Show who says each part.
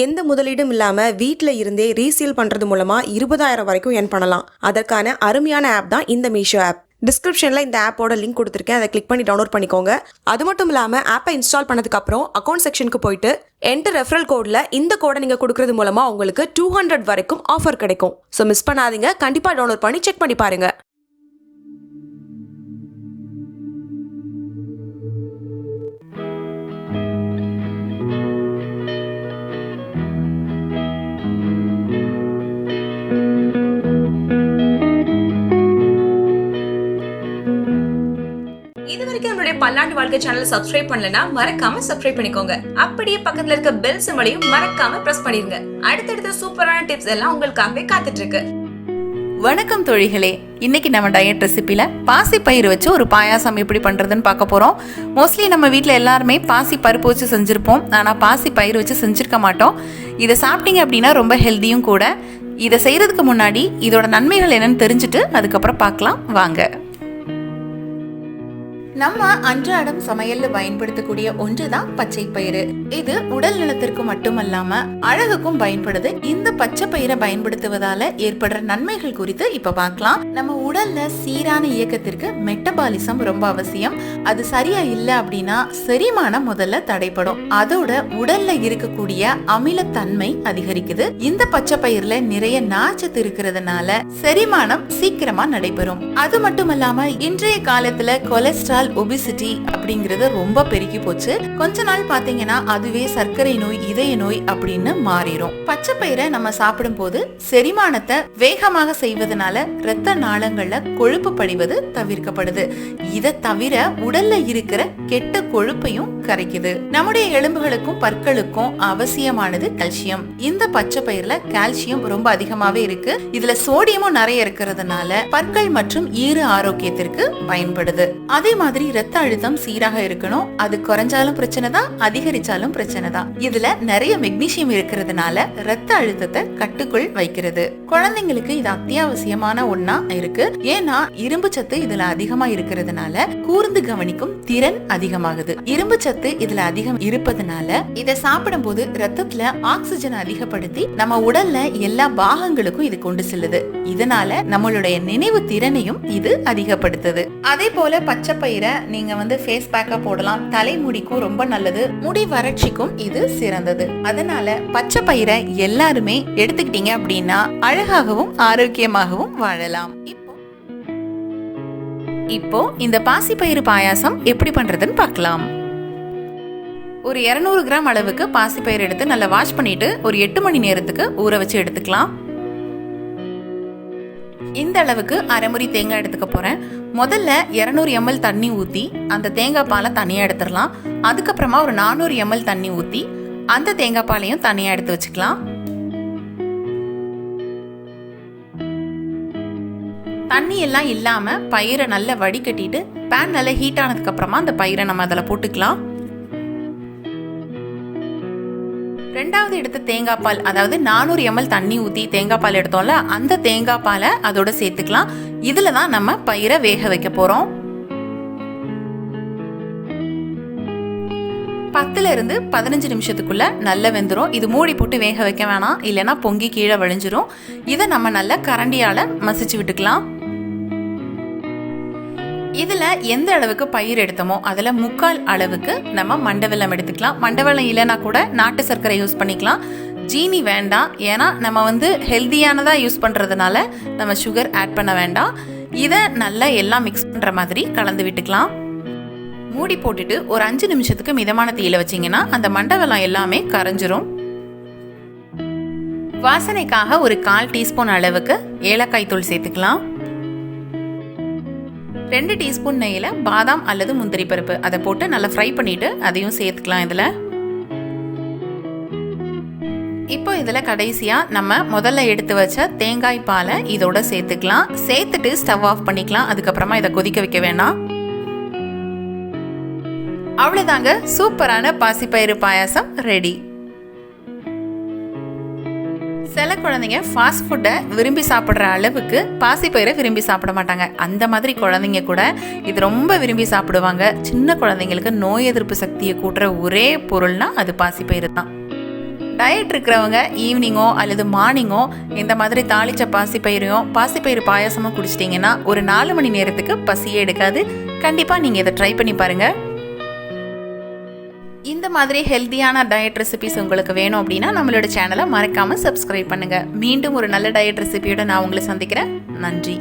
Speaker 1: எந்த முதலீடும் இல்லாம வீட்ல இருந்தே ரீசேல் பண்றது மூலமா 20,000 வரைக்கும் earn பண்ணலாம். அதற்கான அருமையான ஆப் தான் இந்த மீஷோ ஆப். டிஸ்கிரிப்ஷன்ல இந்த ஆப்போட லிங்க் கொடுத்துருக்கேன், அதை கிளிக் பண்ணி டவுன்லோட் பண்ணிக்கோங்க. அது மட்டும் இல்லாம ஆப்பை இன்ஸ்டால் பண்ணதுக்கு அப்புறம் அக்கௌண்ட் செக்ஷனுக்கு போயிட்டு என்டர் ரெஃபரல் கோட்ல இந்த கோடை நீங்க கொடுக்கறது மூலமா உங்களுக்கு 200 வரைக்கும் ஆஃபர் கிடைக்கும். ஸோ மிஸ் பண்ணாதீங்க, கண்டிப்பா டவுன்லோட் பண்ணி செக் பண்ணி பாருங்க.
Speaker 2: இதுவரைக்கும் நம்மளுடைய பல்லாண்டு வாழ்க்கை சேனலை சப்ஸ்கிரைப் பண்ணலனா மறக்காம சப்ஸ்கிரைப் பண்ணிக்கோங்க. அப்படியே பக்கத்துல இருக்க பெல் சிம்பலையும் மறக்காம பிரஸ் பண்ணிருங்க. அடுத்தடுத்த சூப்பரான டிப்ஸ் எல்லாம் உங்களுக்காகவே காத்துட்டு இருக்கு.
Speaker 3: வணக்கம் தோழிகளே, இன்னைக்கு நம்ம டயட் ரெசிபில பாசி பயிறு வச்சு ஒரு பாயாசம் எப்படி பண்றதுன்னு பார்க்க போறோம். மோஸ்ட்லி நம்ம வீட்டில் எல்லாருமே பாசி பருப்பு வச்சு செஞ்சிருப்போம், ஆனால் பாசி பயிறு வச்சு செஞ்சிருக்க மாட்டோம். இதை சாப்பிட்டீங்க அப்படின்னா ரொம்ப ஹெல்த்தியும் கூட. இதை செய்யறதுக்கு முன்னாடி இதோட நன்மைகள் என்னன்னு தெரிஞ்சுட்டு அதுக்கப்புறம் பார்க்கலாம் வாங்க. நம்ம அன்றாடம் சமையல்ல பயன்படுத்தக்கூடிய ஒன்றுதான் பச்சை பயிறு. இது உடல் நலத்திற்கு மட்டுமல்லாம அழகுக்கும் பயன்படுது. இந்த பச்சை பயிரை பயன்படுத்துவதால ஏற்படுற நன்மைகள் குறித்து இப்ப பார்க்கலாம். நம்ம உடல்ல சீரான இயக்கத்திற்கு மெட்டபாலிசம் ரொம்ப அவசியம். அது சரியா இல்ல அப்படின்னா செரிமானம் முதல்ல தடைப்படும். அதோட உடல்ல இருக்கக்கூடிய அமிலத்தன்மை அதிகரிக்குது. இந்த பச்சை பயிர்ல நிறைய நார்ச்சத்து இருக்கிறதுனால செரிமானம் சீக்கிரமா நடைபெறும். அது மட்டுமல்லாம இன்றைய காலத்துல கொலஸ்ட்ரால், ஒபிசிட்டி அப்படிங்கறது ரொம்ப பெருகி போச்சு. கொஞ்ச நாள் பாத்தீங்கன்னா அதுவே சர்க்கரை நோய், இதய நோய் அப்படின்னு மாறிடும். பச்சை பயிரை நம்ம சாப்பிடும் போது செரிமானத்தை வேகமாக செய்வதனால இரத்த நாளங்கள்ல கொழுப்பு படிவது தவிர்க்கப்படுது. இதை தவிர உடல்ல இருக்கிற கெட்ட கொழுப்பையும் கரைக்குது. நம்முடைய எலும்புகளுக்கும் பற்களுக்கும் அவசியமானது கால்சியம். இந்த பச்சை பயிர்ல கால்சியம் ரொம்ப அதிகமாவே இருக்கு. இதுல சோடியமும் நிறைய இருக்கிறதுனால பற்கள் மற்றும் ஈறு ஆரோக்கியத்திற்கு பயன்படுது. அதே மாதிரி ரத்த அழுத்தம் சீராக இருக்கணும். அது குறைஞ்சாலும் பிரச்சனை தான், அதிகரிச்சாலும் பிரச்சனை தான். இதுல நிறைய மெக்னீசியம் இருக்கிறதுனால ரத்த அழுத்தத்தை கட்டுக்குள் வைக்கிறது. குழந்தைங்களுக்கு இது அத்தியாவசியமான ஒண்ணா இருக்கு. ஏன்னா இரும்பு சத்து இதுல அதிகமா இருக்கிறதுனால கூர்ந்து கவனிக்கும் திறன் அதிகமாகுது. இரும்பு சத்து இதுல அதிகம் இருப்பதனால இதை சாப்பிடும் போது ரத்தத்துல ஆக்சிஜன் அதிகப்படுத்தி நம்ம உடல்ல எல்லா பாகங்களுக்கும் இது கொண்டு செல்லுது. இதனால நம்மளுடைய நினைவு திறனையும் இது அதிகப்படுத்துது. அதே போல பச்சை பயிரை நீங்க ஃபேஸ் பேக்கா போடலாம். தலைமுடிக்கும் ரொம்ப நல்லது. முடி வறட்சிக்கும் இது சிறந்தது. அதனால பச்சை பயிரை எல்லாருமே எடுத்துக்கிட்டீங்க அப்படின்னா அழகாகவும் ஆரோக்கியமாகவும் வாழலாம். இப்போ இந்த பாசி பயிறு பாயாசம் எப்படி பண்றதுன்னு பார்க்கலாம். ஒரு 200 கிராம் அளவுக்கு பாசி பயிர் எடுத்து நல்லா வாஷ் பண்ணிட்டு ஒரு 8 மணி நேரத்துக்கு ஊற வச்சு எடுத்துக்கலாம். இந்த அளவுக்கு அரைமுறி தேங்காய் எடுத்துக்க போறேன். முதல்ல 200 ml தண்ணி ஊற்றி அந்த தேங்காய் பாலை தனியாக எடுத்துடலாம். அதுக்கப்புறமா ஒரு 400 ml தண்ணி ஊற்றி அந்த தேங்காய் பாலையும் தனியாக எடுத்து வச்சுக்கலாம். தண்ணி எல்லாம் இல்லாம பயிரை நல்லா வடிகட்டிட்டு பேன் நல்லா ஹீட் ஆனதுக்கு அப்புறமா அந்த பயிரை நம்ம அதில் போட்டுக்கலாம். ரெண்டாவது எடுத்த தேங்காய் பால், அதாவது 400 ml தண்ணி ஊற்றி தேங்காய் பால் எடுத்தோம்ல, அந்த தேங்காய் பாலை அதோட சேர்த்துக்கலாம். இதுல தான் நம்ம பயிரை வேக வைக்க போறோம். 10 இருந்து 15 நிமிஷத்துக்குள்ள நல்லா வெந்துடும். இது மூடி போட்டு வேக வைக்க வேணாம், இல்லைன்னா பொங்கி கீழே வழிஞ்சிரும். இதை நம்ம நல்லா கரண்டியால மசிச்சு விட்டுக்கலாம். இதுல எந்த அளவுக்கு பயிர் எடுத்தோமோ அதுல 3/4 அளவுக்கு நம்ம மண்டவெல்லம் எடுத்துக்கலாம். மண்டவெல்லம் இல்லைன்னா கூட நாட்டு சர்க்கரை யூஸ் பண்ணிக்கலாம். ஜீனி வேண்டாம், ஏன்னா நம்ம ஹெல்தியானதா யூஸ் பண்றதுனால நம்ம சுகர் ஆட் பண்ண வேண்டாம். இதை நல்லா எல்லாம் மிக்ஸ் பண்ற மாதிரி கலந்து விட்டுக்கலாம். மூடி போட்டுட்டு ஒரு 5 நிமிஷத்துக்கு மிதமான தீயில வச்சீங்கன்னா அந்த மண்டவெல்லம் எல்லாமே கரைஞ்சிரும். வாசனைக்காக ஒரு 1/4 டீஸ்பூன் அளவுக்கு ஏலக்காய் தூள் சேர்த்துக்கலாம். 2 டீஸ்பூன் நெய்யில பாதாம் அல்லது முந்திரி பருப்பு அதை போட்டு நல்லா ஃப்ரை பண்ணிட்டு அதையும் சேர்த்துக்கலாம். இப்போ இதுல கடைசியா நம்ம முதல்ல எடுத்து வச்ச தேங்காய் பாலை இதோட சேர்த்துக்கலாம். சேர்த்துட்டு ஸ்டவ் ஆஃப் பண்ணிக்கலாம். அதுக்கப்புறமா இதை கொதிக்க வைக்க வேண்டாம். அவ்வளவுதாங்க, சூப்பரான பாசிப்பயிறு பாயாசம் ரெடி. சில குழந்தைங்க ஃபாஸ்ட் ஃபுட்டை விரும்பி சாப்பிட்ற அளவுக்கு பாசிப்பயிரை விரும்பி சாப்பிட மாட்டாங்க. அந்த மாதிரி குழந்தைங்க கூட இது ரொம்ப விரும்பி சாப்பிடுவாங்க. சின்ன குழந்தைங்களுக்கு நோய் எதிர்ப்பு சக்தியை கூட்டுற ஒரே பொருள்னா அது பாசிப்பயிறு தான். டயட் இருக்கிறவங்க ஈவினிங்கோ அல்லது மார்னிங்கோ இந்த மாதிரி தாளிச்ச பாசிப்பயிறு பாயாசமும் குடிச்சிட்டிங்கன்னா ஒரு 4 மணி நேரத்துக்கு பசியே எடுக்காது. கண்டிப்பாக நீங்கள் இதை ட்ரை பண்ணி பாருங்கள். இந்த மாதிரி ஹெல்த்தியான டயட் ரெசிபிஸ் உங்களுக்கு வேணும் அப்படின்னா நம்மளோட சேனலை மறக்காமல் சப்ஸ்கிரைப் பண்ணுங்கள். மீண்டும் ஒரு நல்ல டயட் ரெசிபியோட நான் உங்களை சந்திக்கிறேன். நன்றி.